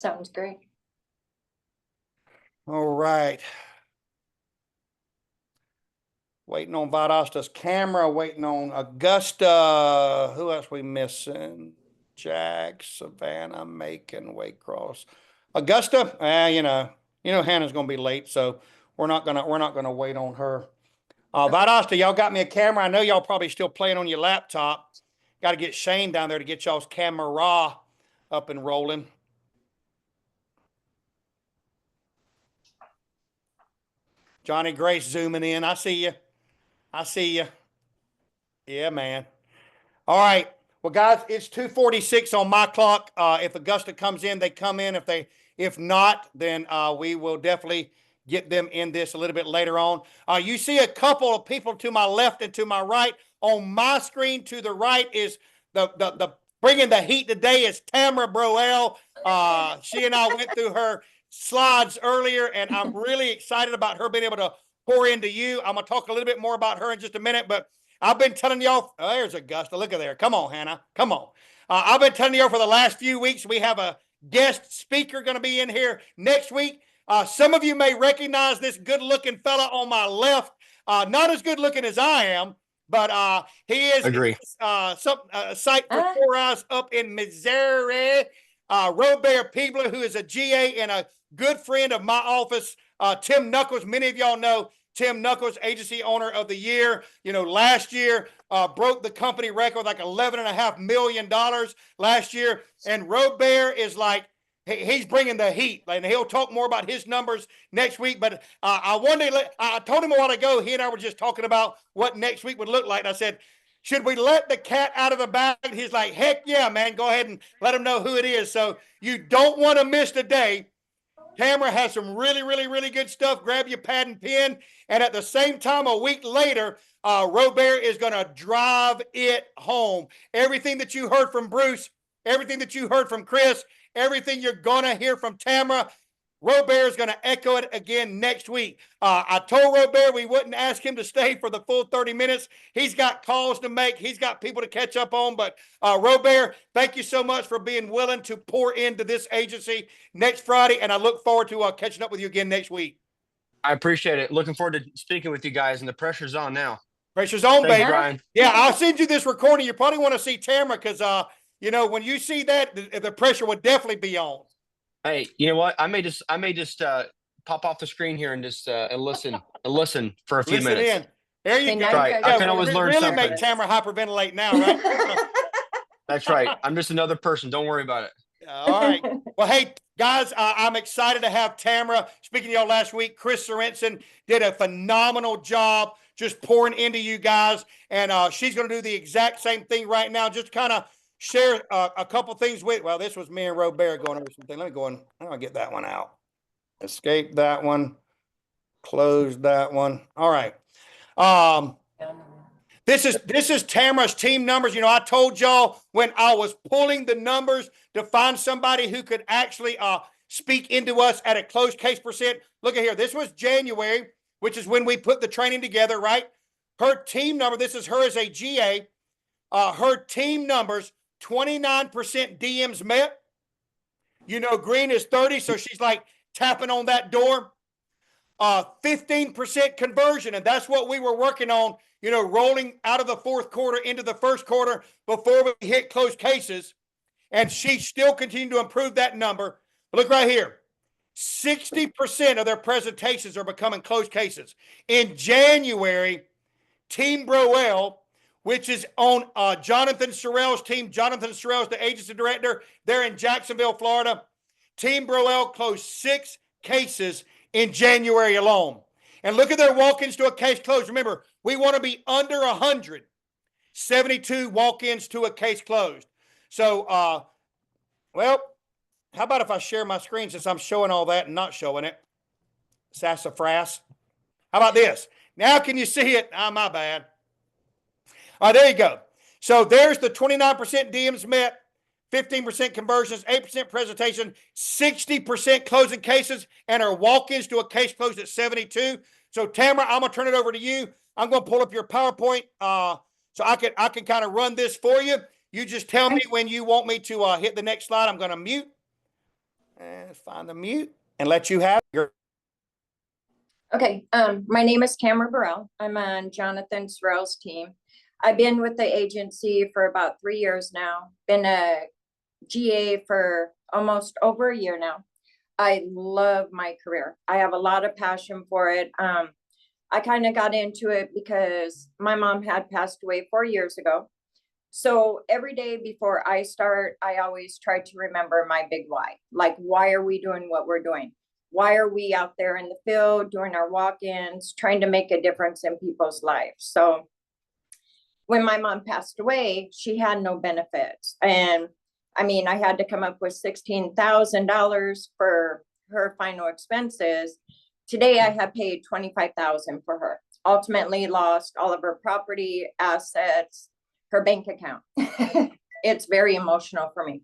Sounds great. All right. Waiting on Valdosta's camera, waiting on Augusta. Who else we missing? Jack, Savannah, Macon, Waycross. Augusta, Hannah's gonna be late, so we're not gonna wait on her. Valdosta, y'all got me a camera. I know y'all probably still playing on your laptop. Got to get Shane down there to get y'all's camera up and rolling. Johnny Grace zooming in. I see you. I see you. Yeah, man. All right. Well, guys, it's 2:46 on my clock. If Augusta comes in, they come in. If not, then we will definitely get them in this a little bit later on. You see a couple of people to my left and to my right. On my screen to the right is the bringing the heat today is Tamara Broell. She and I went through her slides earlier, and I'm really excited about her being able to pour into you. I'm gonna talk a little bit more about her in just a minute, but I've been telling y'all, there's Augusta. Look at there. Come on, Hannah. Come on. I've been telling y'all for the last few weeks, we have a guest speaker going to be in here next week. Some of you may recognize this good-looking fella on my left. Not as good-looking as I am, but he is a site for 4 Eyes up in Missouri. Robert Peebler, who is a GA and a good friend of my office. Tim Knuckles, many of y'all know Tim Knuckles, Agency Owner of the Year. Last year broke the company record, like $11.5 million last year. And Robert is like, he's bringing the heat. And he'll talk more about his numbers next week. But I told him a while ago, he and I were just talking about what next week would look like. And I said, should we let the cat out of the bag? He's like, heck yeah, man. Go ahead and let him know who it is. So you don't want to miss the day. Tamara has some really, really, really good stuff. Grab your pad and pen. And at the same time, a week later, Robert is going to drive it home. Everything that you heard from Bruce, everything that you heard from Chris, everything you're going to hear from Tamara, Robert is going to echo it again next week. I told Robert we wouldn't ask him to stay for the full 30 minutes. He's got calls to make. He's got people to catch up on. But Robert, thank you so much for being willing to pour into this agency next Friday. And I look forward to catching up with you again next week. I appreciate it. Looking forward to speaking with you guys. And the pressure's on now. Pressure's on, Thanks, baby. Brian. Yeah, I'll send you this recording. You probably want to see Tamara because, when you see that, the pressure would definitely be on. Hey, you know what? I may just pop off the screen here and just and listen for a few minutes. In. There you go. Right. I can always learn something. Really make Tamara hyperventilate now, right? That's right. I'm just another person. Don't worry about it. All right. Well, hey, guys, I'm excited to have Tamara. Speaking to y'all last week, Chris Sorensen did a phenomenal job just pouring into you guys. And she's going to do the exact same thing right now. Just kind of share a couple things with, well, this was me and Robert going over something. Let me go and I'll get that one out. Escape that one. Close that one. All right. This is Tamara's team numbers. I told y'all when I was pulling the numbers to find somebody who could actually speak into us at a closed case percent. Look at here. This was January, which is when we put the training together, right? Her team number, this is her as a GA. Her team numbers, 29% DMs met. Green is 30, so she's like tapping on that door. 15% conversion, and that's what we were working on, rolling out of the fourth quarter into the first quarter before we hit closed cases. And she still continued to improve that number. But look right here. 60% of their presentations are becoming closed cases. In January, Team Broell, which is on Jonathan Sorrell's team. Jonathan Sorrell's the agency director. They're in Jacksonville, Florida. Team Broell closed 6 cases in January alone. And look at their walk-ins to a case closed. Remember, we want to be under 100. 72 walk-ins to a case closed. So, how about if I share my screen since I'm showing all that and not showing it? Sassafras. How about this? Now can you see it? My bad. All right, there you go. So there's the 29% DMs met, 15% conversions, 8% presentation, 60% closing cases, and our walk-ins to a case closed at 72. So Tamara, I'm going to turn it over to you. I'm going to pull up your PowerPoint so I can kind of run this for you. You just tell me when you want me to hit the next slide. I'm going to mute. to find the mute and let you have your. Okay, my name is Tamara Broell. I'm on Jonathan Sorrell's team. I've been with the agency for about 3 years now. Been a GA for almost over a year now. I love my career. I have a lot of passion for it. I kind of got into it because my mom had passed away 4 years ago. So every day before I start, I always try to remember my big why. Like, why are we doing what we're doing? Why are we out there in the field doing our walk-ins, trying to make a difference in people's lives? So when my mom passed away, she had no benefits. And I mean, I had to come up with $16,000 for her final expenses. Today, I have paid $25,000 for her. Ultimately lost all of her property, assets, her bank account. It's very emotional for me.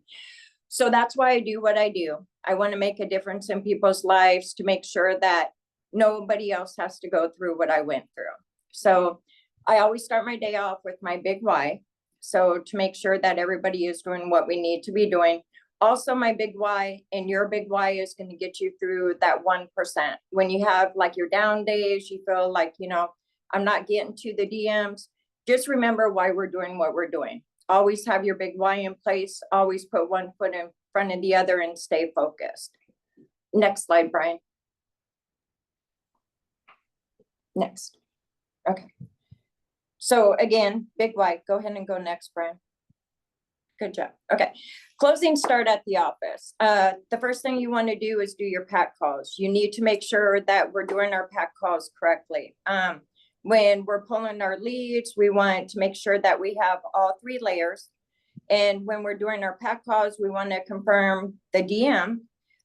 So that's why I do what I do. I want to make a difference in people's lives to make sure that nobody else has to go through what I went through. So I always start my day off with my big why. So to make sure that everybody is doing what we need to be doing. Also, my big why and your big why is going to get you through that 1%. When you have like your down days, you feel like, you know, I'm not getting to the DMs. Just remember why we're doing what we're doing. Always have your big why in place. Always put one foot in front of the other and stay focused. Next slide, Brian. Next. Okay. So again, big why. Go ahead and go next, Brian. Good job. Okay. Closings start at the office. The first thing you want to do is do your pack calls. You need to make sure that we're doing our pack calls correctly. When we're pulling our leads, we want to make sure that we have all 3 layers. And when we're doing our pack calls, we want to confirm the DM,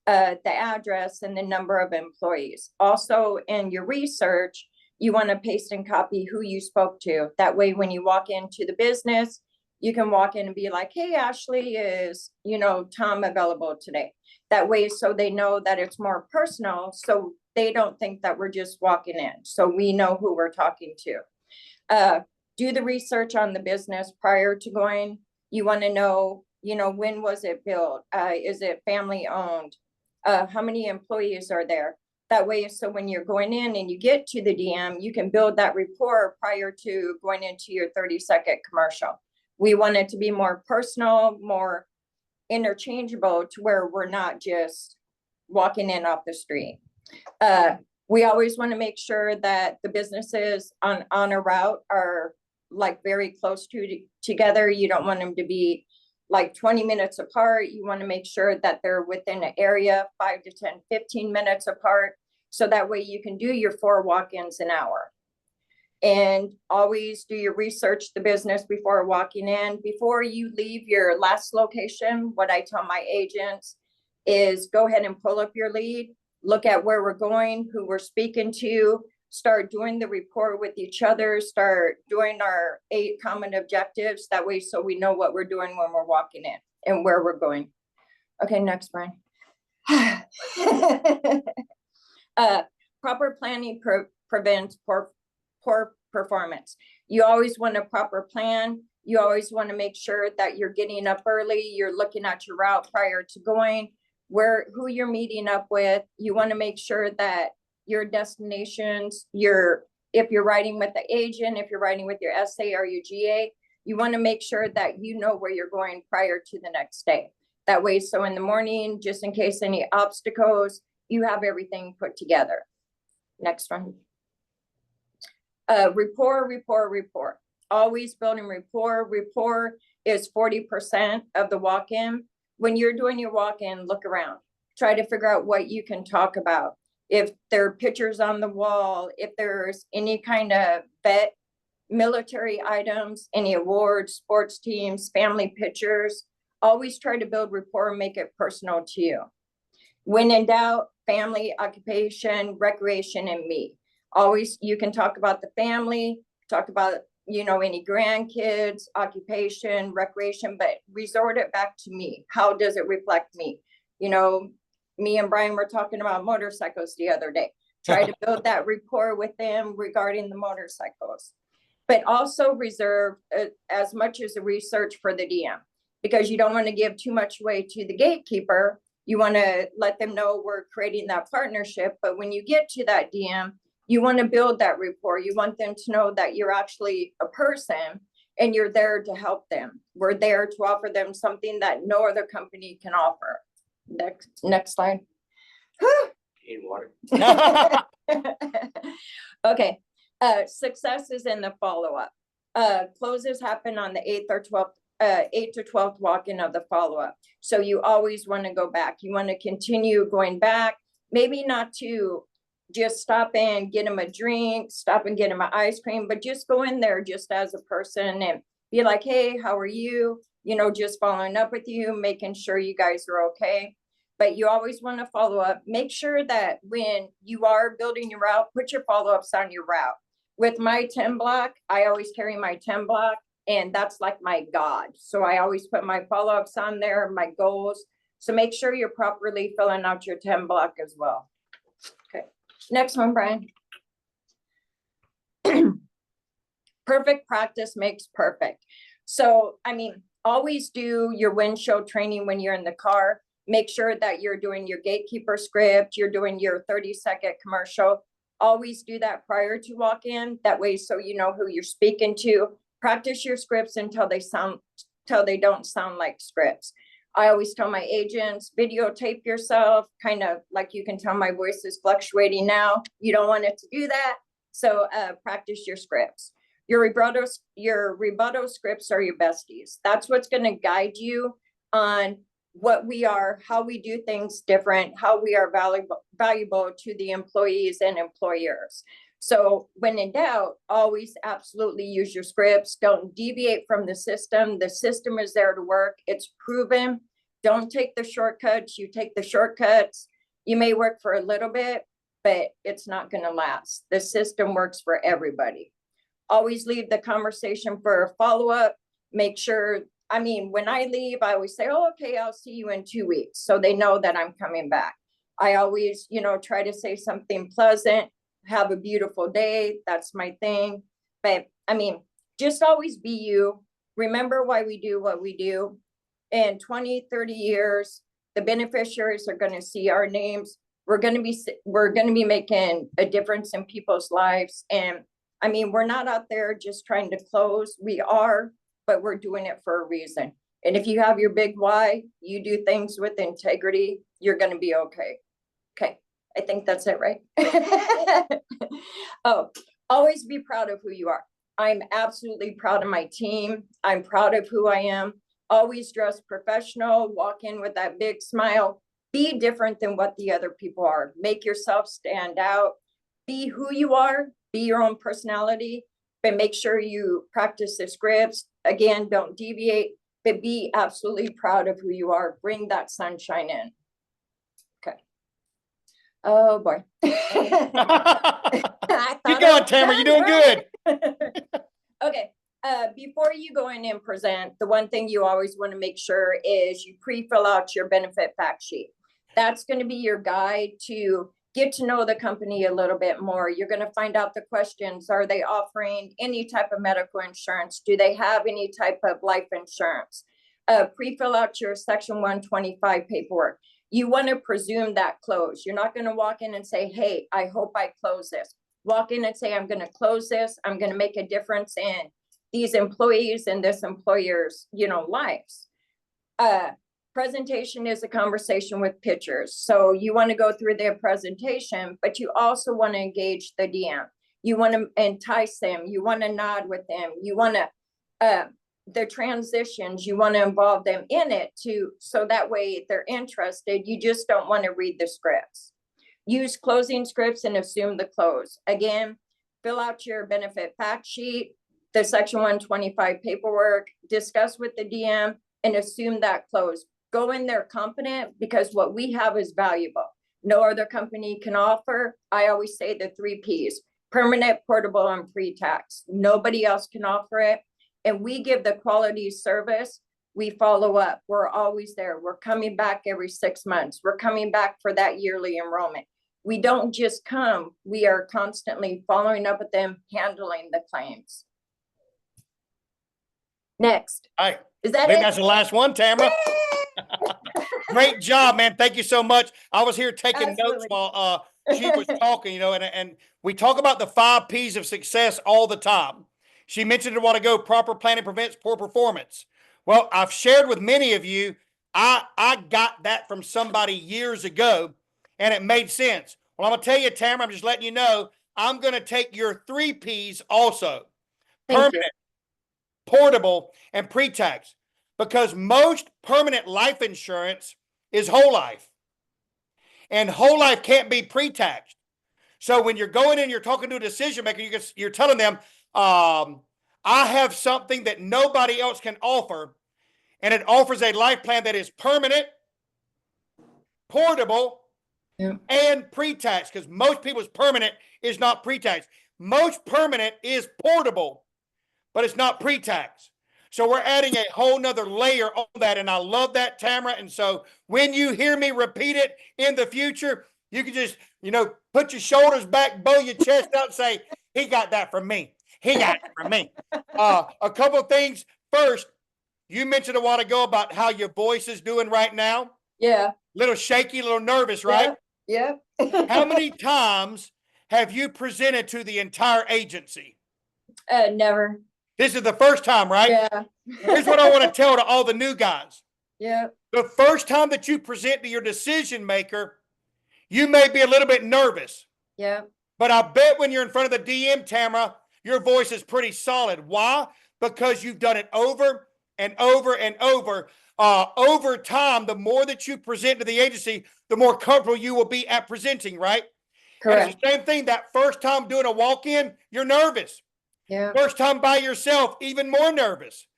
the address, and the number of employees. Also, in your research, you want to paste and copy who you spoke to. That way, when you walk into the business, you can walk in and be like, hey, Ashley, is, you know, Tom available today? That way, so they know that it's more personal. So they don't think that we're just walking in. So we know who we're talking to. Do the research on the business prior to going. You want to know, you know, when was it built? Is it family owned? How many employees are there? That way, so when you're going in and you get to the DM, you can build that rapport prior to going into your 30-second commercial. We want it to be more personal, more interchangeable, to where we're not just walking in off the street. We always want to make sure that the businesses on a route are like very close to together. You don't want them to be like 20 minutes apart. You want to make sure that they're within an area 5 to 10, 15 minutes apart. So that way you can do your 4 walk-ins an hour. And always do your research the business before walking in. Before you leave your last location, what I tell my agents is go ahead and pull up your lead, look at where we're going, who we're speaking to, start doing the report with each other, start doing our 8 common objectives. That way, so we know what we're doing when we're walking in and where we're going. Okay, next, Brian. Proper planning prevents poor performance. You always want a proper plan. You always want to make sure that you're getting up early. You're looking at your route prior to going, who you're meeting up with. You want to make sure that your destinations, if you're riding with the agent, if you're riding with your SA or your GA, you want to make sure that you know where you're going prior to the next day. That way, so in the morning, just in case any obstacles, you have everything put together. Next one. Rapport. Always building rapport. Rapport is 40% of the walk-in. When you're doing your walk-in, look around. Try to figure out what you can talk about. If there are pictures on the wall, if there's any kind of vet, military items, any awards, sports teams, family pictures, always try to build rapport and make it personal to you. When in doubt, family, occupation, recreation, and me. Always, you can talk about the family, talk about, you know, any grandkids, occupation, recreation, but resort it back to me. How does it reflect me? You know, me and Brian were talking about motorcycles the other day. Try to build that rapport with them regarding the motorcycles, but also reserve as much as the research for the DM, because you don't want to give too much away to the gatekeeper You want to let them know we're creating that partnership. But when you get to that DM, you want to build that rapport. You want them to know that you're actually a person and you're there to help them. We're there to offer them something that no other company can offer. Next slide. Need water. Okay, success is in the follow-up. Closes happen on the 8th or 12th, 8th to 12th walk-in of the follow-up. So you always want to go back. You want to continue going back, maybe not to just stop and get them a drink, stop and get them an ice cream, but just go in there just as a person and be like, hey, how are you? You know, just following up with you, making sure you guys are okay. But you always want to follow up. Make sure that when you are building your route, put your follow-ups on your route. With my 10 block, I always carry my 10 block, and that's like my God. So I always put my follow-ups on there, my goals. So make sure you're properly filling out your 10 block as well. Okay, next one, Brian. Perfect practice makes perfect. So, I mean, always do your windshield training when you're in the car. Make sure that you're doing your gatekeeper script, you're doing your 30-second commercial. Always do that prior to walk in. That way, so you know who you're speaking to. Practice your scripts until they don't sound like scripts. I always tell my agents, videotape yourself, kind of like you can tell my voice is fluctuating now. You don't want it to do that. So practice your scripts. Your rebuttal scripts are your besties. That's what's going to guide you on what we are, how we do things different, how we are valuable to the employees and employers. So when in doubt, always absolutely use your scripts. Don't deviate from the system. The system is there to work. It's proven. Don't take the shortcuts. You take the shortcuts. You may work for a little bit, but it's not going to last. The system works for everybody. Always leave the conversation for a follow-up. Make sure, I mean, when I leave, I always say, oh, okay, I'll see you in 2 weeks. So they know that I'm coming back. I always, you know, try to say something pleasant, have a beautiful day. That's my thing. But I mean, just always be you. Remember why we do what we do. In 20, 30 years, the beneficiaries are going to see our names. We're going to be making a difference in people's lives. And I mean, we're not out there just trying to close. We are, but we're doing it for a reason. And if you have your big why, you do things with integrity, you're going to be okay. Okay. I think that's it, right? Oh, always be proud of who you are. I'm absolutely proud of my team. I'm proud of who I am. Always dress professional, walk in with that big smile. Be different than what the other people are. Make yourself stand out. Be who you are. Be your own personality. But make sure you practice the scripts. Again, don't deviate, but be absolutely proud of who you are. Bring that sunshine in. Okay. Oh boy. Keep going, Tamara. You're doing good. Okay. Before you go in and present, the one thing you always want to make sure is you pre-fill out your benefit fact sheet. That's going to be your guide to get to know the company a little bit more. You're going to find out the questions. Are they offering any type of medical insurance? Do they have any type of life insurance? Pre-fill out your Section 125 paperwork. You want to presume that close. You're not going to walk in and say, hey, I hope I close this. Walk in and say, I'm going to close this. I'm going to make a difference in these employees and this employer's, you know, lives. Presentation is a conversation with pictures. So you want to go through their presentation, but you also want to engage the DM. You want to entice them. You want to nod with them. You want to, the transitions, you want to involve them in it too. So that way they're interested. You just don't want to read the scripts. Use closing scripts and assume the close. Again, fill out your benefit fact sheet, the Section 125 paperwork, discuss with the DM and assume that close. Go in there confident because what we have is valuable. No other company can offer. I always say the 3 Ps, permanent, portable, and pre-tax. Nobody else can offer it. And we give the quality service. We follow up. We're always there. We're coming back every 6 months. We're coming back for that yearly enrollment. We don't just come. We are constantly following up with them, handling the claims. Next. All right. Is that I think it? that's the last one, Tamara. great job, man. Thank you so much. I was here taking notes Absolutely. while she was talking, you know, and we talk about the 5 P's of success all the time. She mentioned a while ago, proper planning prevents poor performance. Well, I've shared with many of you, I got that from somebody years ago, and it made sense. Well, I'm going to tell you, Tamara, I'm just letting you know, I'm going to take your 3 P's also. Thank you. Permanent, portable, and pre-tax. Because most permanent life insurance is whole life. And whole life can't be pre-taxed. So when you're going in, you're talking to a decision maker, you're telling them, I have something that nobody else can offer, and it offers a life plan that is permanent, portable, and pre-tax, because most people's permanent is not pre-tax. Most permanent is portable, but it's not pre-tax. So we're adding a whole nother layer on that, and I love that, Tamara. And so when you hear me repeat it in the future, you can just, you know, put your shoulders back, bow your chest out, and say, he got that from me. He got it from me. A couple of things. First, you mentioned a while ago about how your voice is doing right now. Yeah. Little shaky, a little nervous, right? Yeah. How many times have you presented to the entire agency? Never. This is the first time, right? Yeah. Here's what I want to tell to all the new guys. Yeah. The first time that you present to your decision maker, you may be a little bit nervous. Yeah. But I bet when you're in front of the DM, Tamara, your voice is pretty solid. Why? Because you've done it over and over and over. Over time, the more that you present to the agency, the more comfortable you will be at presenting, right? Correct. And it's the same thing. That first time doing a walk-in, you're nervous. Yeah. First time by yourself, even more nervous.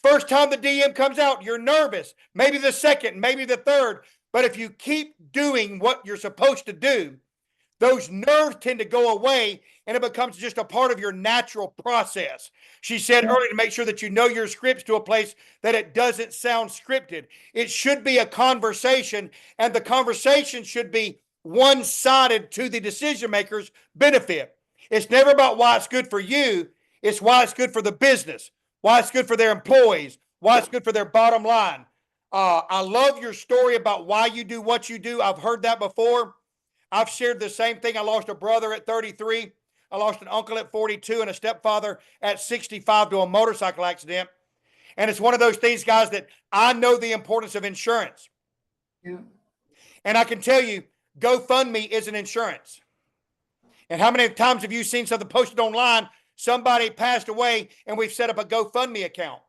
First time the DM comes out, you're nervous. Maybe the second, maybe the third. But if you keep doing what you're supposed to do, those nerves tend to go away and it becomes just a part of your natural process. She said earlier to make sure that you know your scripts to a place that it doesn't sound scripted. It should be a conversation, and the conversation should be one-sided to the decision maker's benefit. It's never about why it's good for you. It's why it's good for the business, why it's good for their employees, why it's good for their bottom line. I love your story about why you do what you do. I've heard that before. I've shared the same thing. I lost a brother at 33. I lost an uncle at 42 and a stepfather at 65 to a motorcycle accident. And it's one of those things, guys, that I know the importance of insurance. Yeah. And I can tell you, GoFundMe is an insurance. And how many times have you seen something posted online? Somebody passed away and we've set up a GoFundMe account.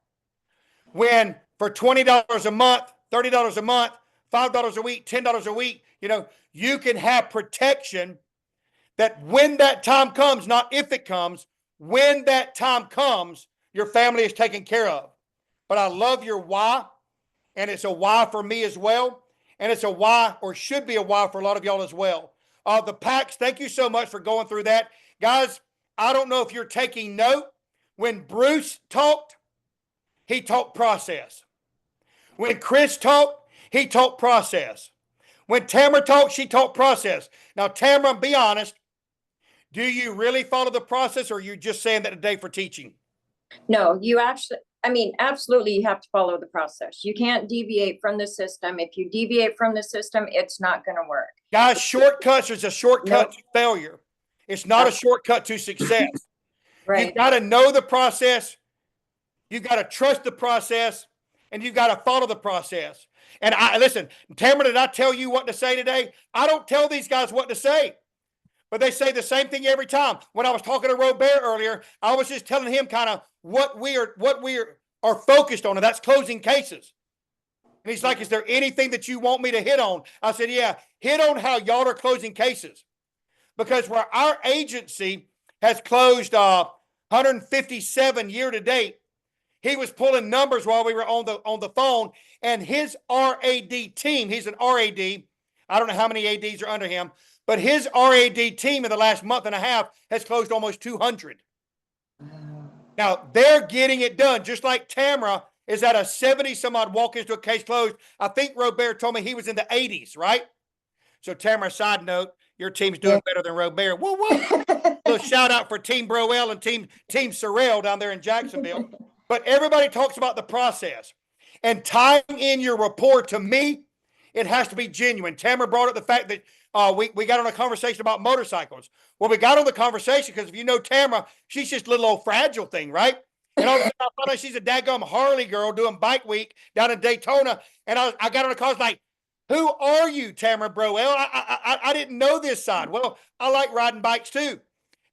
When for $20 a month, $30 a month, $5 a week, $10 a week, you know, you can have protection that when that time comes, not if it comes, when that time comes, your family is taken care of. But I love your why, and it's a why for me as well. And it's a why, or should be a why for a lot of y'all as well. The packs, thank you so much for going through that. Guys, I don't know if you're taking note. When Bruce talked, he talked process. When Chris talked, he talked process. When Tamara talked, she talked process. Now, Tamara, be honest. Do you really follow the process, or are you just saying that today for teaching? No, you actually, I mean, absolutely, you have to follow the process. You can't deviate from the system. If you deviate from the system, it's not going to work. Guys, shortcuts is a shortcut Nope. to failure. It's not a shortcut to success. Right. You got to know the process. You got to trust the process, and you got to follow the process. And listen, Tamara, did I tell you what to say today? I don't tell these guys what to say, but they say the same thing every time. When I was talking to Robert earlier, I was just telling him kind of what we are focused on, and that's closing cases. And he's like, is there anything that you want me to hit on? I said, yeah, hit on how y'all are closing cases. Because where our agency has closed 157 year to date, he was pulling numbers while we were on the phone, and his RAD team, he's an RAD. I don't know how many ADs are under him, but his RAD team in the last month and a half has closed almost 200. Now, they're getting it done, just like Tamara is at a 70-some-odd walk-ins to a case closed. I think Robert told me he was in the 80s, right? So, Tamara, side note, your team's doing better than Robert. Whoa, whoa. Little shout-out for Team Broell and Team Sorrell down there in Jacksonville. But everybody talks about the process. And tying in your rapport to me It has to be genuine. Tamara brought up the fact that we got on a conversation about motorcycles. Well, we got on the conversation because if you know Tamara, she's just a little old fragile thing, right? And all of a sudden I found out she's a daggum Harley girl doing bike week down in Daytona. And I got on the call, I was like, who are you, Tamara Broell? I didn't know this side. Well, I like riding bikes too.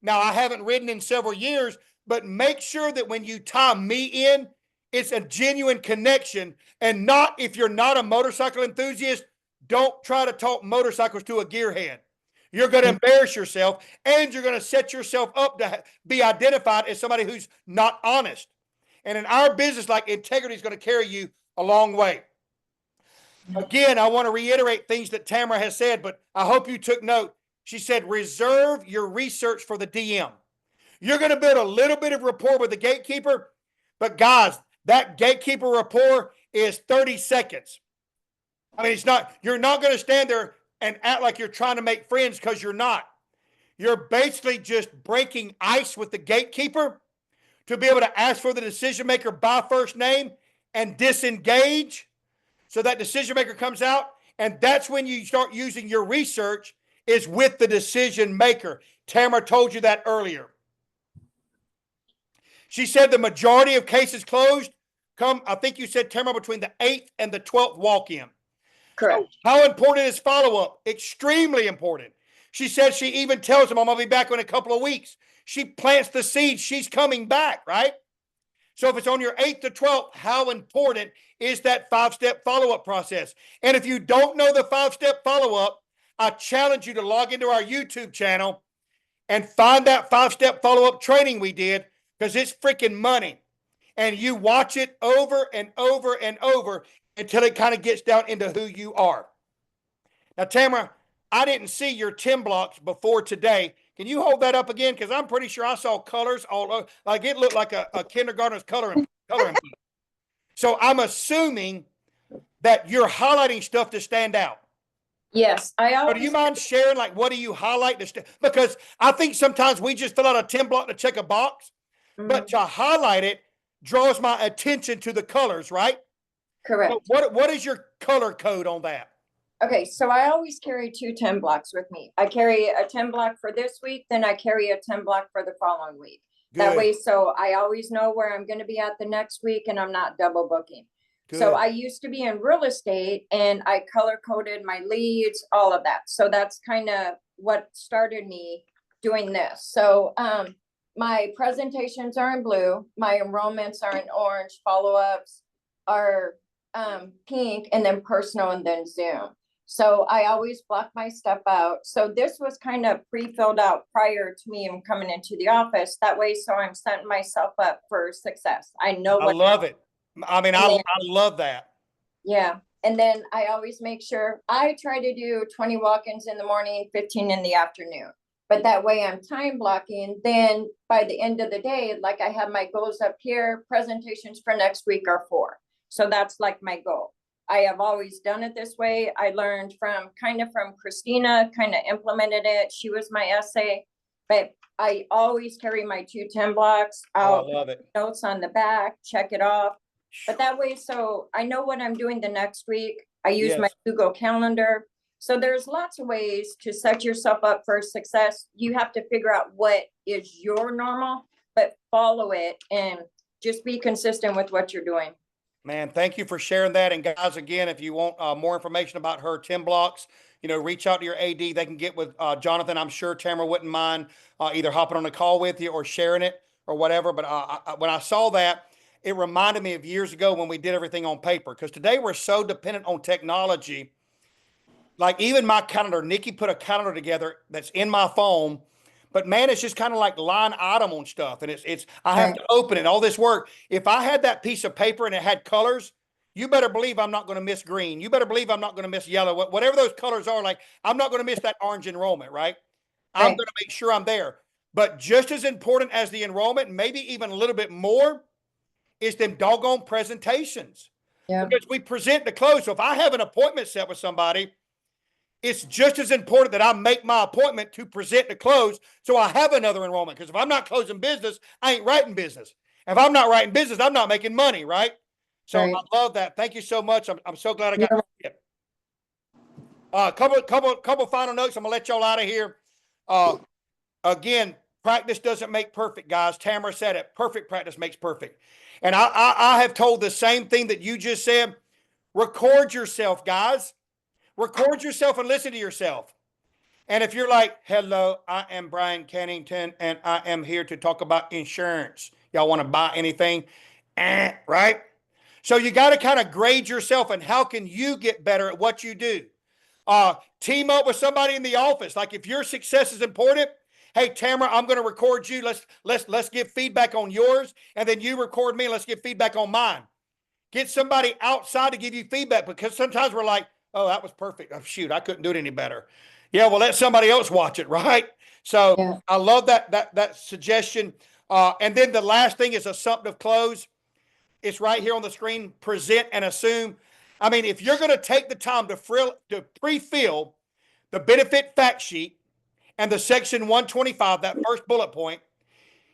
Now, I haven't ridden in several years, but make sure that when you tie me in, it's a genuine connection, and not, if you're not a motorcycle enthusiast, don't try to talk motorcycles to a gearhead. You're going to embarrass yourself, and you're going to set yourself up to be identified as somebody who's not honest. And in our business, like, integrity is going to carry you a long way. Again, I want to reiterate things that Tamara has said, but I hope you took note. She said, reserve your research for the DM. You're going to build a little bit of rapport with the gatekeeper, but guys, that gatekeeper rapport is 30 seconds. I mean, you're not going to stand there and act like you're trying to make friends, because you're not. You're basically just breaking ice with the gatekeeper to be able to ask for the decision maker by first name and disengage. So that decision maker comes out, and that's when you start using your research, is with the decision maker. Tamara told you that earlier. She said the majority of cases closed come, I think you said, Tamara, between the 8th and the 12th walk-in. Correct. So how important is follow-up? Extremely important. She said she even tells them, I'm going to be back in a couple of weeks. She plants the seed. She's coming back, right? So if it's on your 8th to 12th, how important is that 5-step follow-up process? And if you don't know the 5-step follow-up, I challenge you to log into our YouTube channel and find that 5-step follow-up training we did, because it's freaking money. And you watch it over and over and over until it kind of gets down into who you are. Now, Tamara, I didn't see your 10 blocks before today. Can you hold that up again? Because I'm pretty sure I saw colors all over. Like, it looked like a kindergartner's coloring book. So I'm assuming that you're highlighting stuff to stand out. Yes, I So always. do you mind sharing, like, what do you highlight? Because I think sometimes we just fill out a 10 block to check a box, but to highlight it draws my attention to the colors, right? Correct. So what is your color code on that? Okay, so I always carry 2 10 blocks with me. I carry a 10 block for this week, then I carry a 10 block for the following week. That way, so I always know where I'm going to be at the next week, and I'm not double booking. So I used to be in real estate, and I color coded my leads, all of that. So that's kind of what started me doing this. So my presentations are in blue, my enrollments are in orange, follow-ups are pink, and then personal, and then Zoom. So I always block my stuff out. So this was kind of pre-filled out prior to me even coming into the office. That way, so I'm setting myself up for success. I know. I love it. I mean, I love that. Yeah. And then I always make sure I try to do 20 walk-ins in the morning, 15 in the afternoon. But that way I'm time blocking. Then by the end of the day, like, I have my goals up here, presentations for next week are 4. So that's like my goal. I have always done it this way. I learned from Christina, kind of implemented it. She was my essay, but I always carry my 2 10 blocks. I love it. Notes on the back, check it off. But that way, so I know what I'm doing the next week. I use my Google Calendar. So there's lots of ways to set yourself up for success. You have to figure out what is your normal, but follow it and just be consistent with what you're doing. Man, thank you for sharing that. And guys, again, if you want more information about her 10 blocks, reach out to your AD. They can get with Jonathan. I'm sure Tamara wouldn't mind either hopping on a call with you or sharing it or whatever. But when I saw that, it reminded me of years ago when we did everything on paper, because today we're so dependent on technology. Like, even my calendar, Nikki put a calendar together that's in my phone, but man, it's just kind of like line item on stuff. And I have to open it, all this work. If I had that piece of paper and it had colors, you better believe I'm not going to miss green. You better believe I'm not going to miss yellow, whatever those colors are. Like, I'm not going to miss that orange enrollment, right? I'm going to make sure I'm there. But just as important as the enrollment, maybe even a little bit more, is them doggone presentations. Yeah. Because we present the close. So if I have an appointment set with somebody, it's just as important that I make my appointment to present the close, so I have another enrollment. Because if I'm not closing business, I ain't writing business. If I'm not writing business, I'm not making money, right? So I love that. Thank you so much. I'm so glad I got it. Couple final notes. I'm gonna let y'all out of here. Again, practice doesn't make perfect, guys. Tamara said it. Perfect practice makes perfect. And I have told the same thing that you just said. Record yourself, guys. Record yourself and listen to yourself. And if you're like, hello, I am Brian Kennington, and I am here to talk about insurance. Y'all want to buy anything? Right? So you got to kind of grade yourself and how can you get better at what you do? Team up with somebody in the office. Like if your success is important, hey Tamara, I'm going to record you. Let's give feedback on yours, and then you record me. And let's give feedback on mine. Get somebody outside to give you feedback, because sometimes we're like, oh, that was perfect. Oh, shoot, I couldn't do it any better. Yeah, well, let somebody else watch it, right? So Yeah. I love that suggestion. And then the last thing is assumptive close. It's right here on the screen. Present and assume. I mean, if you're going to take the time to pre-fill the benefit fact sheet and the section 125, that first bullet point,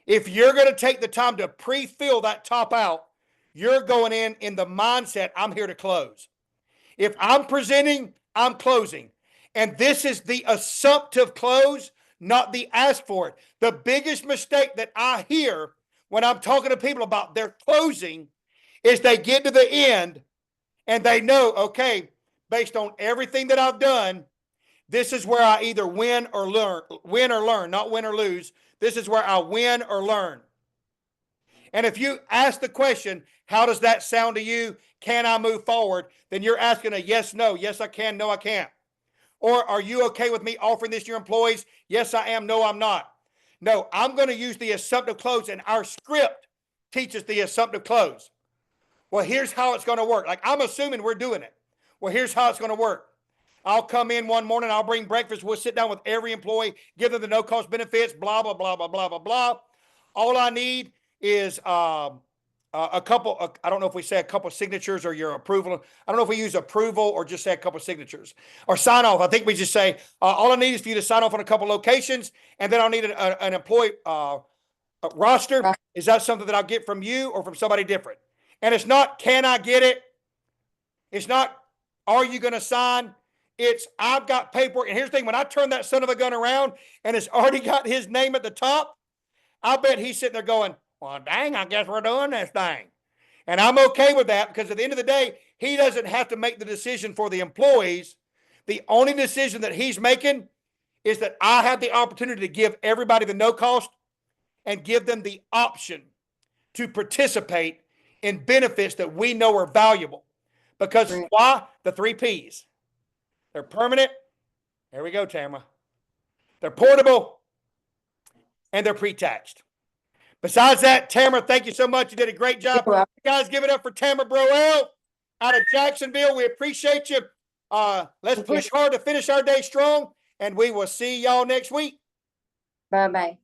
if you're going to take the time to pre-fill that top out, you're going in the mindset, I'm here to close. If I'm presenting, I'm closing. And this is the assumptive close, not the ask for it. The biggest mistake that I hear when I'm talking to people about their closing is they get to the end and they know, okay, based on everything that I've done, this is where I either win or learn, not win or lose. This is where I win or learn. And if you ask the question, how does that sound to you? Can I move forward? Then you're asking a yes, no. Yes, I can. No, I can't. Or are you okay with me offering this to your employees? Yes, I am. No, I'm not. No, I'm going to use the assumptive close, and our script teaches the assumptive close. Well, here's how it's going to work. Like, I'm assuming we're doing it. Well, here's how it's going to work. I'll come in one morning, I'll bring breakfast, we'll sit down with every employee, give them the no-cost benefits, blah, blah, blah, blah, blah, blah, blah. All I need is a couple, I don't know if we say a couple signatures or your approval. I don't know if we use approval or just say a couple signatures or sign off. I think we just say, all I need is for you to sign off on a couple locations, and then I'll need an employee roster. Is that something that I'll get from you or from somebody different? And it's not, can I get it? It's not, are you going to sign? It's, I've got paperwork. And here's the thing, when I turn that son of a gun around and it's already got his name at the top, I bet he's sitting there going, well, dang, I guess we're doing this thing. And I'm okay with that, because at the end of the day, he doesn't have to make the decision for the employees. The only decision that he's making is that I have the opportunity to give everybody the no cost and give them the option to participate in benefits that we know are valuable. Because why? The 3 Ps. They're permanent. There we go, Tamara. They're portable, and they're pre-taxed. Besides that, Tamara, thank you so much. You did a great job. You guys, give it up for Tamara Broell out of Jacksonville. We appreciate you. Let's push hard to finish our day strong, and we will see y'all next week. Bye-bye.